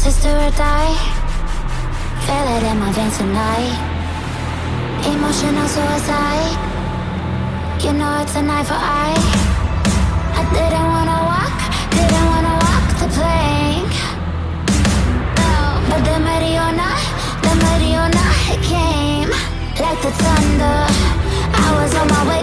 is do or die. Feel it in my veins tonight. Emotional suicide. You know it's a knife for eye. I didn't wanna walk the plank. No, but the Mariona, it came like the thunder. I was on my way